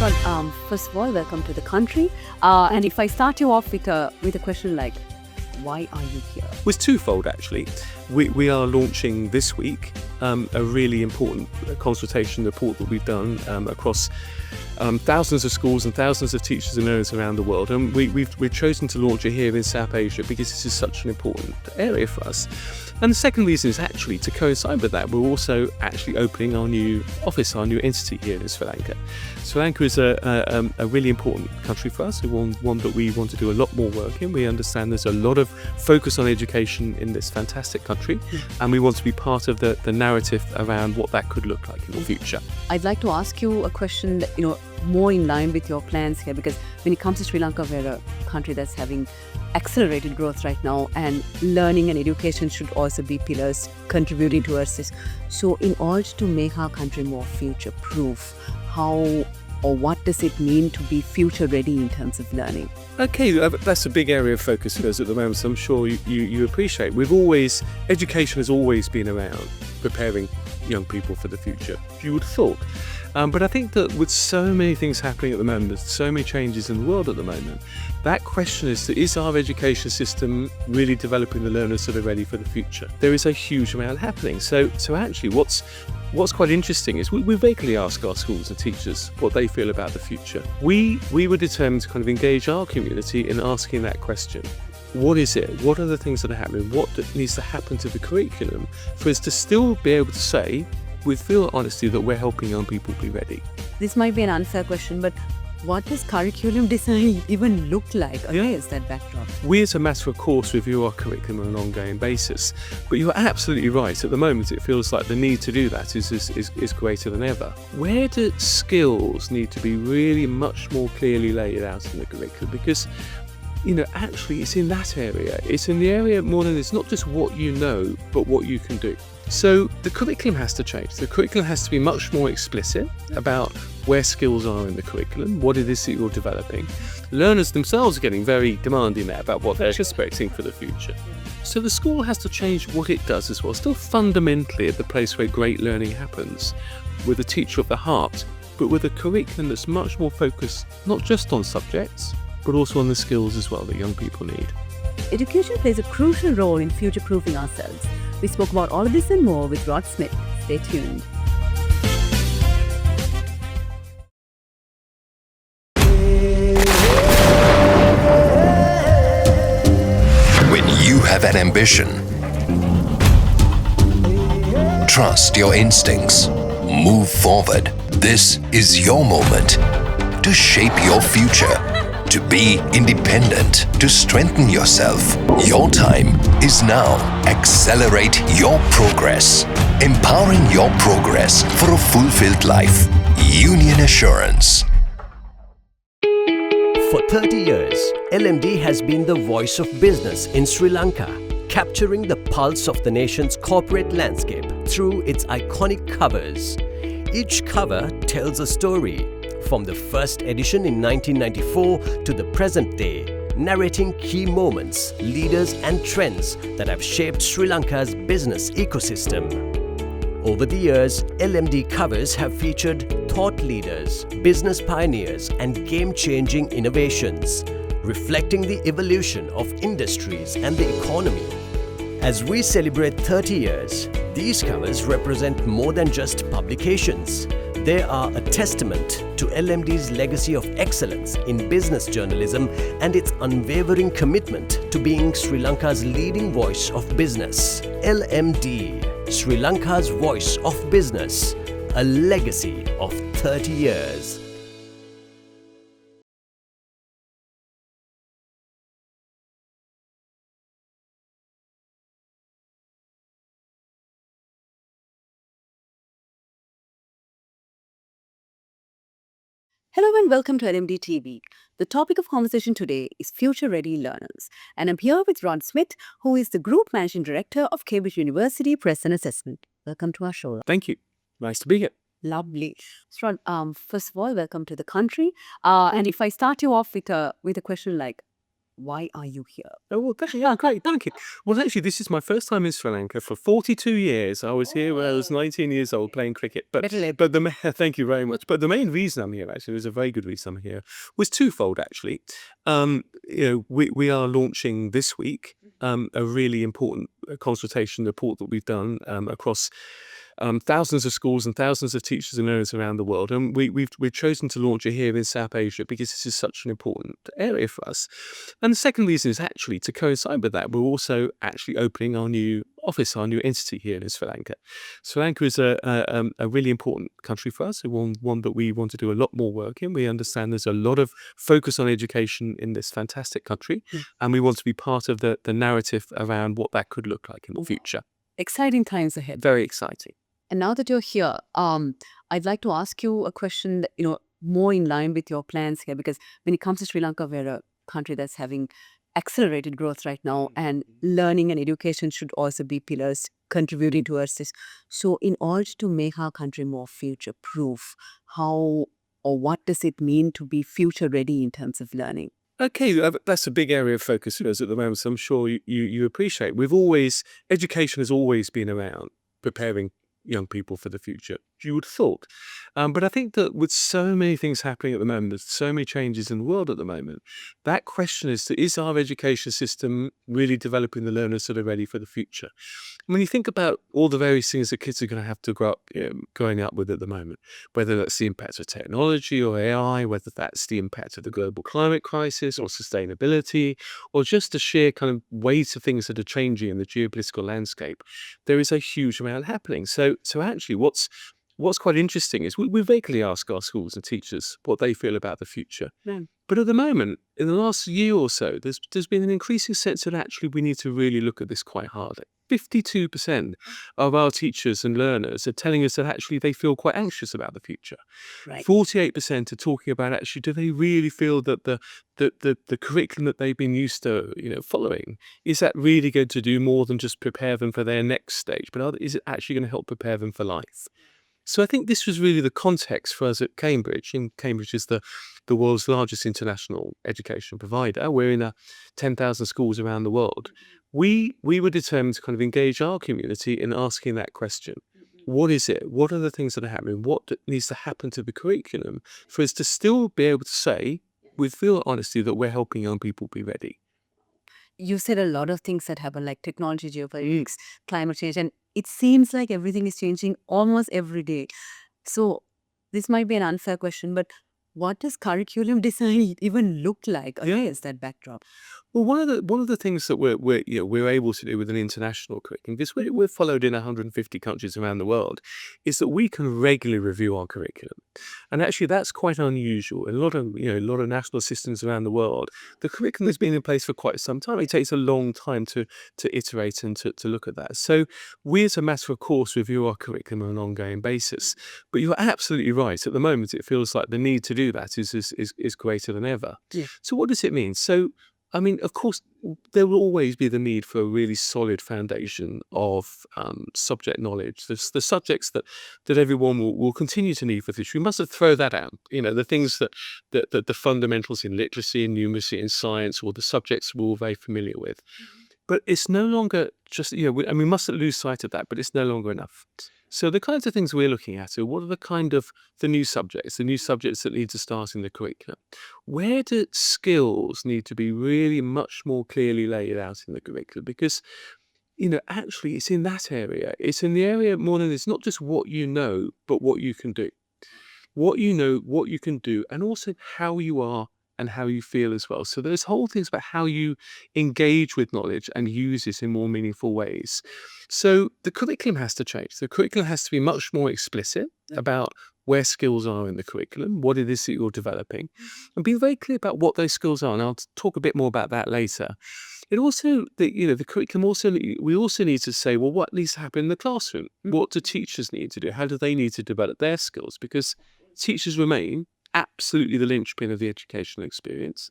First of all, welcome to the country. And if I start you off with a question like, why are you here? It was twofold, actually. We are launching this week a really important consultation report that we've done across thousands of schools and thousands of teachers and learners around the world. And we've chosen to launch it here in South Asia because this is such an important area for us. And the second reason is actually to coincide with that, we're also actually opening our new office, our new entity here in Sri Lanka. Sri Lanka is a really important country for us, one that we want to do a lot more work in. We understand there's a lot of focus on education in this fantastic country, and we want to be part of the narrative around what that could look like in the future. I'd like to ask you a question that, more in line with your plans here, because when it comes to Sri Lanka, we're a country that's having accelerated growth right now, and learning and education should also be pillars contributing towards this. So in order to make our country more future-proof, how or what does it mean to be future-ready in terms of learning? Okay, that's a big area of focus for us at the moment, so I'm sure you appreciate. Education has always been around preparing young people for the future, you would have thought. But I think that with so many things happening at the moment, there's so many changes in the world at the moment, that question is our education system really developing the learners that are ready for the future? There is a huge amount happening. So actually what's quite interesting is we regularly ask our schools and teachers what they feel about the future. We were determined to kind of engage our community in asking that question. What is it? What are the things that are happening? What needs to happen to the curriculum for us to still be able to say, with real honesty, that we're helping young people be ready? This might be an unfair question, but what does curriculum design even look like against that backdrop? We, as a matter of course, review our curriculum on an ongoing basis. But you're absolutely right. At the moment, it feels like the need to do that is greater than ever. Where do skills need to be really much more clearly laid out in the curriculum? Because actually it's in that area. It's in the area more than it's not just what you know, but what you can do. So the curriculum has to change. The curriculum has to be much more explicit about where skills are in the curriculum, what it is that you're developing. Learners themselves are getting very demanding now about what they're expecting for the future. So the school has to change what it does as well, still fundamentally at the place where great learning happens, with a teacher at the heart, but with a curriculum that's much more focused not just on subjects, but also on the skills as well that young people need. Education plays a crucial role in future-proofing ourselves. We spoke about all of this and more with Rod Smith. Stay tuned. When you have an ambition, trust your instincts, move forward. This is your moment to shape your future, to be independent, to strengthen yourself. Your time is now. Accelerate your progress, empowering your progress for a fulfilled life. Union Assurance. For 30 years, LMD has been the voice of business in Sri Lanka, capturing the pulse of the nation's corporate landscape through its iconic covers. Each cover tells a story, from the first edition in 1994 to the present day, narrating key moments, leaders and trends that have shaped Sri Lanka's business ecosystem. Over the years, LMD covers have featured thought leaders, business pioneers and game-changing innovations, reflecting the evolution of industries and the economy. As we celebrate 30 years, these covers represent more than just publications. They are a testament to LMD's legacy of excellence in business journalism and its unwavering commitment to being Sri Lanka's leading voice of business. LMD, Sri Lanka's voice of business, a legacy of 30 years. Hello and welcome to LMDtv. The topic of conversation today is future-ready learners. And I'm here with Rod Smith, who is the Group Managing Director of Cambridge University Press and Assessment. Welcome to our show. Thank you. Nice to be here. Lovely. So, Rod, first of all, welcome to the country. And if I start you off with a question like, why are you here? Oh, well, yeah, great, thank you. Well, actually, this is my first time in Sri Lanka for 42 years. I was here when I was 19 years old playing cricket. Better late. Thank you very much. But the main reason I'm here, actually, there's a very good reason I'm here, was twofold, actually. We are launching this week a really important consultation report that we've done across thousands of schools and thousands of teachers and learners around the world. And we've chosen to launch it here in South Asia because this is such an important area for us. And the second reason is actually to coincide with that, we're also actually opening our new office, our new entity here in Sri Lanka. Sri Lanka is a really important country for us, one that we want to do a lot more work in. We understand there's a lot of focus on education in this fantastic country, and we want to be part of the narrative around what that could look like in the future. Exciting times ahead. Very exciting. And now that you're here, I'd like to ask you a question that, more in line with your plans here, because when it comes to Sri Lanka, we're a country that's having accelerated growth right now, and learning and education should also be pillars contributing towards this. So in order to make our country more future-proof, how or what does it mean to be future-ready in terms of learning? Okay, that's a big area of focus for us at the moment, so I'm sure you appreciate. Education has always been around preparing young people for the future, you would have thought. But I think that with so many things happening at the moment, there's so many changes in the world at the moment, that question is our education system really developing the learners that are ready for the future? When you think about all the various things that kids are going to have to grow up, growing up with at the moment, whether that's the impact of technology or AI, whether that's the impact of the global climate crisis or sustainability, or just the sheer kind of weight of things that are changing in the geopolitical landscape, there is a huge amount happening. So actually, what's quite interesting is we regularly ask our schools and teachers what they feel about the future. Yeah. But at the moment, in the last year or so, there's been an increasing sense that actually we need to really look at this quite hard. 52% of our teachers and learners are telling us that actually they feel quite anxious about the future. Right. 48% are talking about actually, do they really feel that the curriculum that they've been used to following, is that really going to do more than just prepare them for their next stage, but is it actually going to help prepare them for life? So I think this was really the context for us at Cambridge. And Cambridge is the world's largest international education provider. We're in 10,000 schools around the world. We were determined to kind of engage our community in asking that question. What is it? What are the things that are happening? What needs to happen to the curriculum for us to still be able to say with real honesty that we're helping young people be ready? You said a lot of things that happen, like technology, geopolitics, climate change, and it seems like everything is changing almost every day. So this might be an unfair question, but what does curriculum design even look like against that backdrop? Well, one of the things that we're able to do with an international curriculum, because we're followed in 150 countries around the world, is that we can regularly review our curriculum, and actually that's quite unusual. A lot of national systems around the world, the curriculum has been in place for quite some time. It takes a long time to iterate and to look at that. So we, as a matter of course, review our curriculum on an ongoing basis. But you're absolutely right. At the moment, it feels like the need to do that is greater than ever. Yeah. So what does it mean? So I mean, of course, there will always be the need for a really solid foundation of subject knowledge. There's the subjects that everyone will continue to need for this. We mustn't throw that out. The things that the fundamentals in literacy and numeracy and science, or the subjects we're all very familiar with. But it's no longer just, we mustn't lose sight of that, but it's no longer enough. So the kinds of things we're looking at are what are the new subjects that need to start in the curriculum. Where do skills need to be really much more clearly laid out in the curriculum? Because, actually it's in that area. It's in the area more than it's not just what you know, but what you can do. What you know, what you can do, and also how you are and how you feel as well. So there's whole things about how you engage with knowledge and use it in more meaningful ways. So the curriculum has to change. The curriculum has to be much more explicit about where skills are in the curriculum, what it is that you're developing, and be very clear about what those skills are. And I'll talk a bit more about that later. It also, the curriculum we also need to say, well, what needs to happen in the classroom? What do teachers need to do? How do they need to develop their skills? Because teachers remain absolutely the linchpin of the educational experience.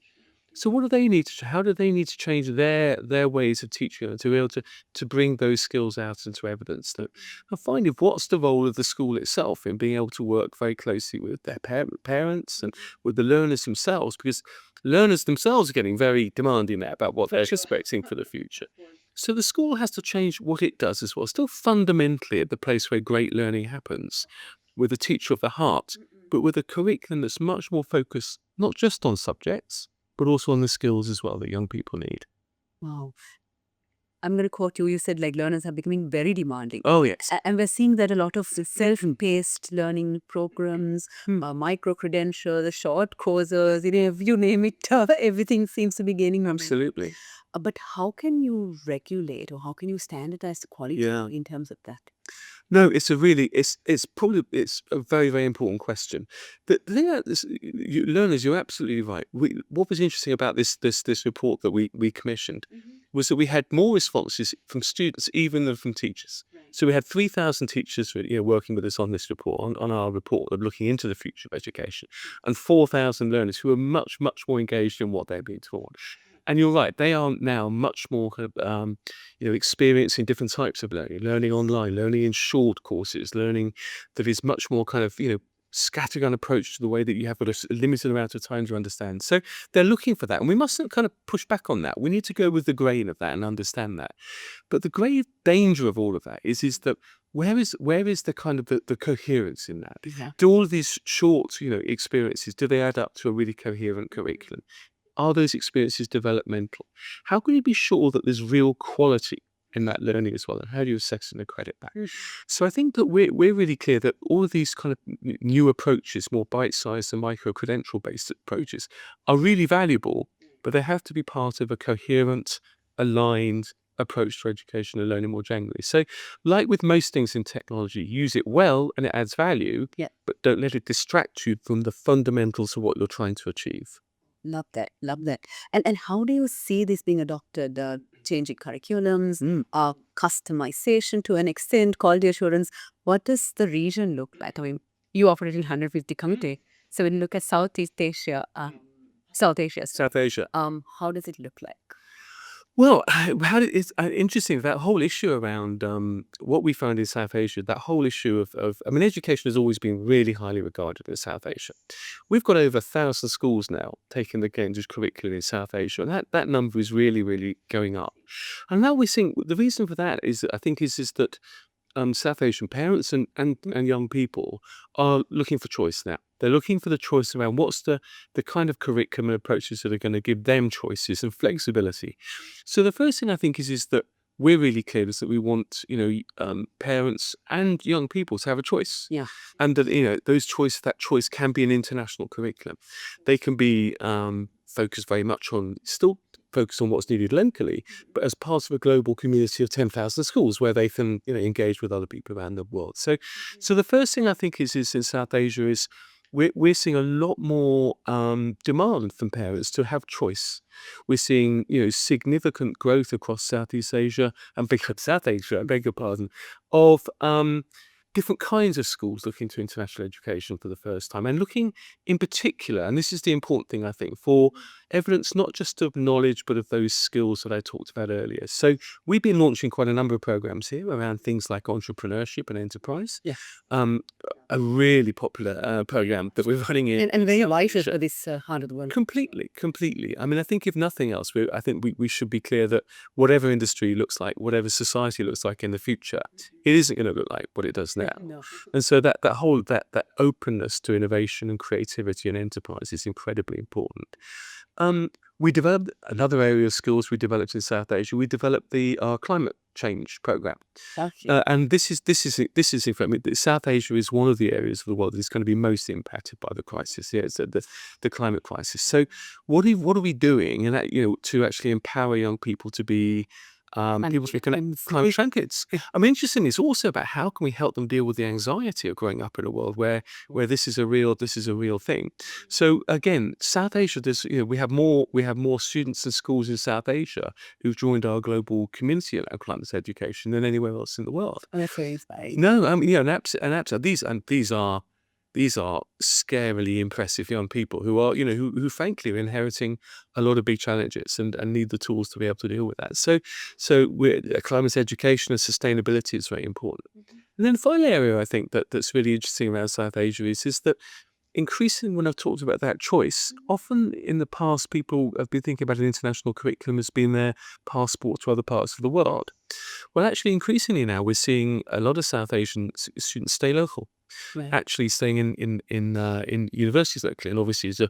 So what do they need to? How do they need to change their ways of teaching and to be able to bring those skills out into evidence? That I find what's the role of the school itself in being able to work very closely with their parents and with the learners themselves, because learners themselves are getting very demanding now about what they're expecting for the future. So the school has to change what it does as well. Still fundamentally at the place where great learning happens, with a teacher of the heart, but with a curriculum that's much more focused not just on subjects, but also on the skills as well that young people need. Wow. I'm going to quote you. You said like learners are becoming very demanding. Oh, yes. And we're seeing that a lot of self-paced learning programs, micro-credentials, the short courses, you name it, everything seems to be gaining momentum. Absolutely. But how can you regulate or how can you standardize the quality Yeah. in terms of that? No, it's a really, it's a very, very important question. The thing about this, learners, you're absolutely right. What was interesting about this report that we commissioned was that we had more responses from students even than from teachers. So we had 3,000 teachers working with us on this report, on our report of looking into the future of education, and 4,000 learners who are much, much more engaged in what they're being taught. And you're right, they are now much more experiencing different types of learning online, learning in short courses, learning that is much more kind of, scattergun approach to the way that you have got a limited amount of time to understand. So they're looking for that. And we mustn't kind of push back on that. We need to go with the grain of that and understand that. But the grave danger of all of that is that where is the kind of the coherence in that? Yeah. Do all of these short, experiences, do they add up to a really coherent curriculum? Are those experiences developmental? How can you be sure that there's real quality in that learning as well? And how do you assess and accredit that? So I think that we're really clear that all of these kind of new approaches, more bite-sized and micro-credential based approaches, are really valuable, but they have to be part of a coherent, aligned approach to education and learning more generally. So like with most things in technology, use it well and it adds value, but don't let it distract you from the fundamentals of what you're trying to achieve. Love that. Love that. And how do you see this being adopted? Changing curriculums, customization to an extent, quality assurance. What does the region look like? I mean, you operate in 150 community. So when you look at Southeast Asia, South Asia, how does it look like? Well, it's interesting, that whole issue around what we found in South Asia, that whole issue of education has always been really highly regarded in South Asia. We've got over 1,000 schools now taking the Cambridge curriculum in South Asia, and that number is really, really going up. And now we're seeing, the reason for that is that South Asian parents and young people are looking for choice now. They're looking for the choice around what's the kind of curriculum and approaches that are going to give them choices and flexibility. So the first thing I think is that we're really clear is that we want parents and young people to have a choice. Yeah. And that that choice can be an international curriculum. They can be focused very much on, still focus on what's needed locally, but as part of a global community of 10,000 schools where they can engage with other people around the world. So the first thing I think is in South Asia is we're seeing a lot more demand from parents to have choice. We're seeing significant growth across Southeast Asia and South Asia, I beg your pardon, of different kinds of schools looking to international education for the first time, and looking in particular, and this is the important thing I think, for evidence not just of knowledge but of those skills that I talked about earlier. So we've been launching quite a number of programs here around things like entrepreneurship and enterprise. Yeah. A really popular program that we're running in. And very vital for this part of the world. Completely. I mean, I think if nothing else, I think we should be clear that whatever industry looks like, whatever society looks like in the future, it isn't going to look like what it does now. No. And so that whole openness to innovation and creativity and enterprise is incredibly important. We developed another area of skills we developed in South Asia. We developed the climate change program, and this is South Asia is one of the areas of the world that is going to be most impacted by the crisis. Yeah, it's the climate crisis. So what are we doing, and to actually empower young people to be people to become climate champions? I'm interested. It's also about how can we help them deal with the anxiety of growing up in a world where this is a real thing. So again, South Asia, we have more students and schools in South Asia who've joined our global community around climate education than anywhere else in the world. That's very inspiring. No, and these are these are scarily impressive young people who are, who frankly are inheriting a lot of big challenges and need the tools to be able to deal with that. So climate education and sustainability is very important. And then the final area I think that's really interesting around South Asia is that increasingly when I've talked about that choice, often in the past people have been thinking about an international curriculum as being their passport to other parts of the world. Well, actually, increasingly now we're seeing a lot of South Asian students stay local, Right. actually staying in universities locally, and obviously there's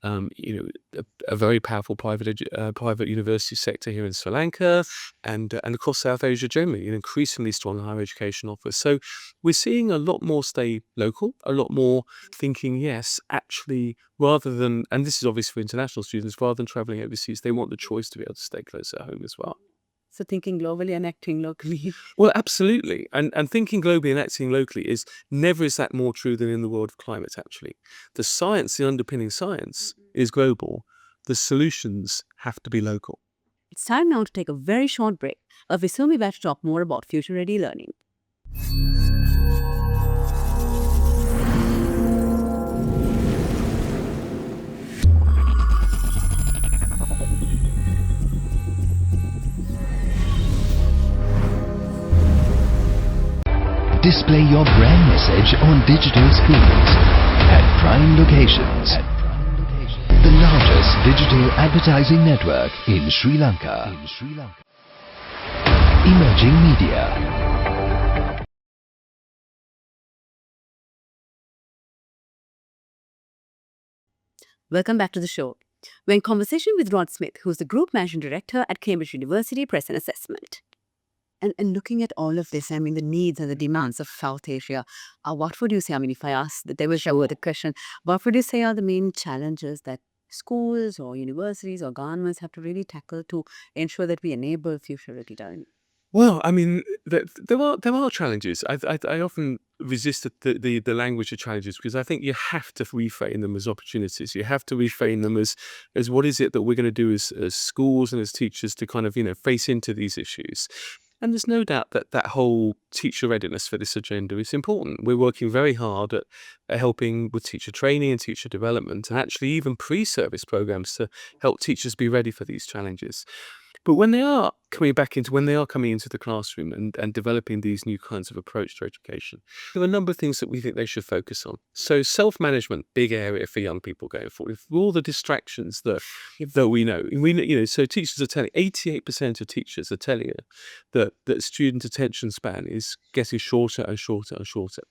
a very powerful private university sector here in Sri Lanka, and across South Asia generally, an increasingly strong higher education offer. So we're seeing a lot more stay local, a lot more thinking, yes, actually, rather than, and this is obvious for international students, rather than traveling overseas, they want the choice to be able to stay close at home as well. So thinking globally and acting locally. Well, absolutely. And thinking globally and acting locally never is that more true than in the world of climate, actually. The science, the underpinning science is global. The solutions have to be local. It's time now to take a very short break. We'll soon be back to talk more about future-ready learning. Display your brand message on digital screens at prime locations. The largest digital advertising network in Sri Lanka. Emerging Media. Welcome back to the show. We're in conversation with Rod Smith, who's the Group Managing Director at Cambridge University Press and Assessment. And looking at all of this, I mean, the needs and the demands of South Asia, what would you say? I mean, if I asked, there was the question, what would you say are the main challenges that schools or universities or governments have to really tackle to ensure that we enable future-ready learning? Well, I mean, there are challenges. I often resist the language of challenges because I think you have to reframe them as opportunities. You have to reframe them as what is it that we're going to do as schools and as teachers to kind of face into these issues. And there's no doubt that whole teacher readiness for this agenda is important. We're working very hard at helping with teacher training and teacher development, and actually even pre-service programs to help teachers be ready for these challenges. But when they are coming into the classroom and developing these new kinds of approach to education, there are a number of things that we think they should focus on. So self-management, big area for young people going forward. For all the distractions that we know, so teachers are telling 88% of teachers are telling you that student attention span is getting shorter and shorter and shorter.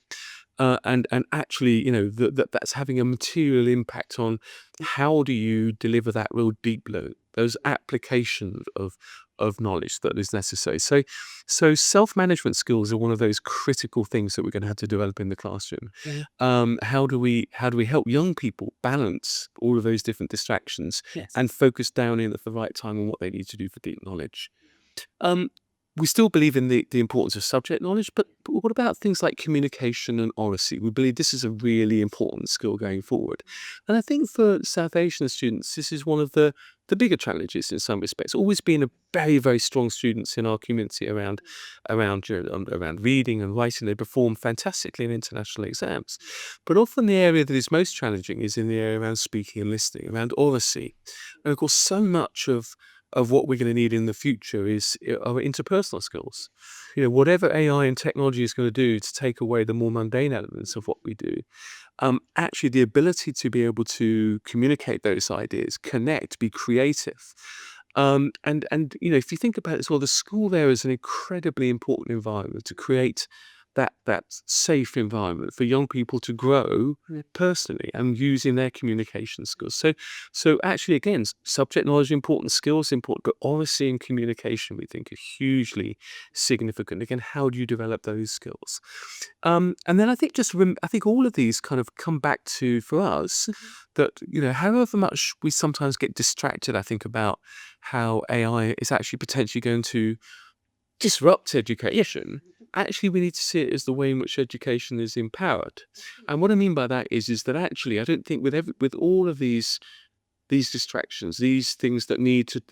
And actually, that's having a material impact on how do you deliver that real deep learning, those applications of knowledge that is necessary. So self-management skills are one of those critical things that we're going to have to develop in the classroom. How do we help young people balance all of those different distractions and focus down in at the right time on what they need to do for deep knowledge? We still believe in the importance of subject knowledge, but what about things like communication and oracy? We believe this is a really important skill going forward. And I think for South Asian students, this is one of the bigger challenges in some respects. Always been a very, very strong students in our community around reading and writing. They perform fantastically in international exams. But often the area that is most challenging is in the area around speaking and listening, around oracy. And of course, so much of what we're going to need in the future is our interpersonal skills. Whatever AI and technology is going to do to take away the more mundane elements of what we do, actually the ability to be able to communicate those ideas, connect, be creative. And if you think about it as well, the school there is an incredibly important environment to create that safe environment for young people to grow personally and using their communication skills. So actually, again, subject knowledge important, skills important, but oracy and communication we think are hugely significant. Again, how do you develop those skills? And then I think I think all of these kind of come back to, for us, that however much we sometimes get distracted, I think, about how AI is actually potentially going to disrupt education. Actually, we need to see it as the way in which education is empowered. And what I mean by that is that actually, I don't think with all of these these distractions, these things that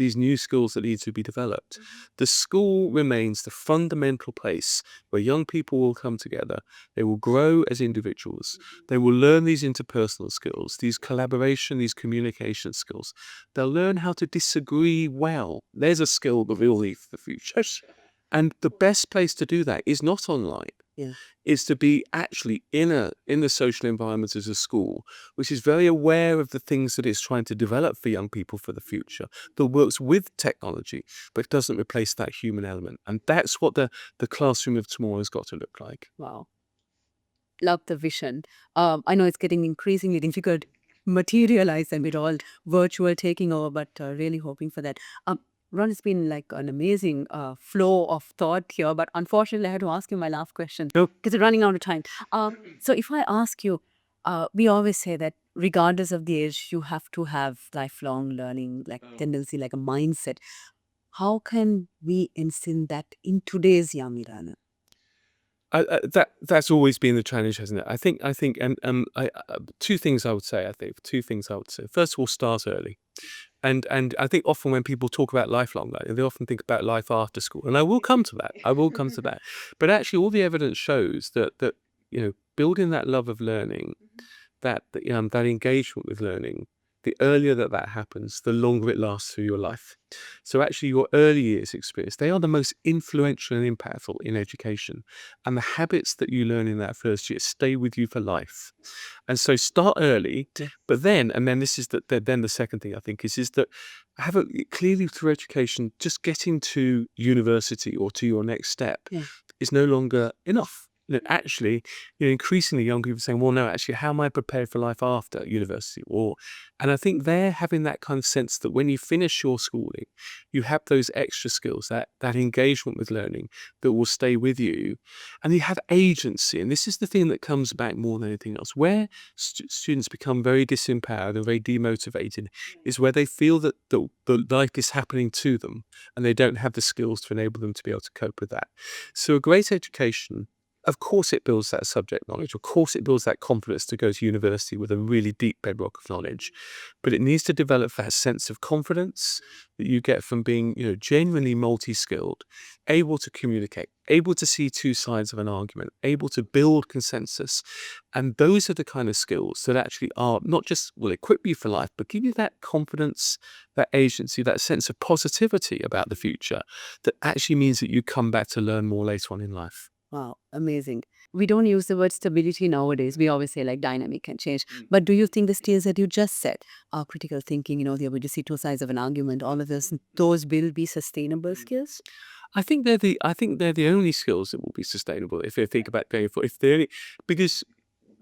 these new skills that need to be developed. The school remains the fundamental place where young people will come together. They will grow as individuals. They will learn these interpersonal skills, these collaboration, these communication skills. They'll learn how to disagree well. There's a skill that we'll need for the future. And the best place to do that is not online. Yeah. Is to be actually in the social environment as a school, which is very aware of the things that it's trying to develop for young people for the future, that works with technology, but doesn't replace that human element. And that's what the classroom of tomorrow has got to look like. Wow. Love the vision. I know it's getting increasingly difficult to materialize and we're all virtual taking over, but really hoping for that. Ron, it's been like an amazing flow of thought here, but unfortunately, I had to ask you my last question Oh. because we're running out of time. So if I ask you, we always say that regardless of the age, you have to have lifelong learning, like tendency, like a mindset. How can we instill that in today's young learner? That's always been the challenge, hasn't it? I think, and two things I would say. First of all, start early. And I think often when people talk about lifelong learning, they often think about life after school. And I will come to that. But actually, all the evidence shows that building that love of learning, that engagement with learning, the earlier that happens, the longer it lasts through your life. So actually, your early years experience, they are the most influential and impactful in education. And the habits that you learn in that first year stay with you for life. And so start early, but then this is then the second thing I think is that have clearly through education, just getting to university or to your next step is no longer enough. Actually, increasingly young people are saying, well, no, actually, how am I prepared for life after university? And I think they're having that kind of sense that when you finish your schooling, you have those extra skills, that engagement with learning that will stay with you, and you have agency. And this is the thing that comes back more than anything else. Where students become very disempowered and very demotivated is where they feel that the life is happening to them, and they don't have the skills to enable them to be able to cope with that. So a great education, of course, it builds that subject knowledge. Of course, it builds that confidence to go to university with a really deep bedrock of knowledge. But it needs to develop that sense of confidence that you get from being, genuinely multi-skilled, able to communicate, able to see two sides of an argument, able to build consensus. And those are the kind of skills that actually are not just will equip you for life, but give you that confidence, that agency, that sense of positivity about the future that actually means that you come back to learn more later on in life. Wow, amazing. We don't use the word stability nowadays. We always say like dynamic and change. But do you think the skills that you just said, critical thinking, the ability to see two sides of an argument, all of those will be sustainable skills? I think they're the only skills that will be sustainable if you think about going forward. Because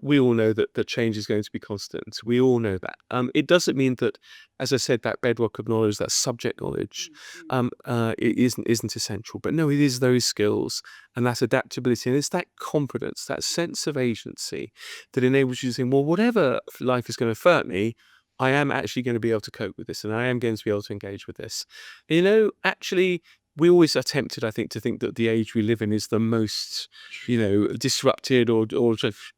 we all know that the change is going to be constant. We all know that. It doesn't mean that, as I said, that bedrock of knowledge, that subject knowledge, it isn't essential. But no, it is those skills and that adaptability, and it's that confidence, that sense of agency that enables you to think, well, whatever life is going to throw at me, I am actually going to be able to cope with this, and I am going to be able to engage with this. Actually, we always are tempted, I think, to think that the age we live in is the most, disrupted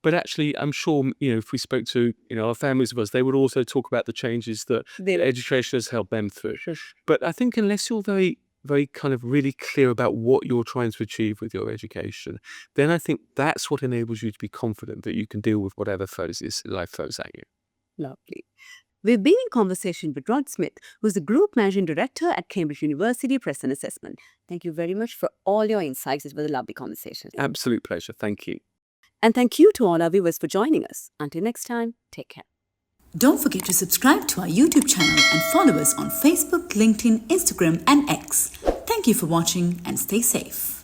but actually, I'm sure, if we spoke to, our families of us, they would also talk about the changes that education has helped them through. Sure. But I think unless you're very, very kind of really clear about what you're trying to achieve with your education, then I think that's what enables you to be confident that you can deal with whatever life throws at you. Lovely. We've been in conversation with Rod Smith, who's the Group Managing Director at Cambridge University Press and Assessment. Thank you very much for all your insights. It was a lovely conversation. Absolute pleasure. Thank you. And thank you to all our viewers for joining us. Until next time, take care. Don't forget to subscribe to our YouTube channel and follow us on Facebook, LinkedIn, Instagram, and X. Thank you for watching and stay safe.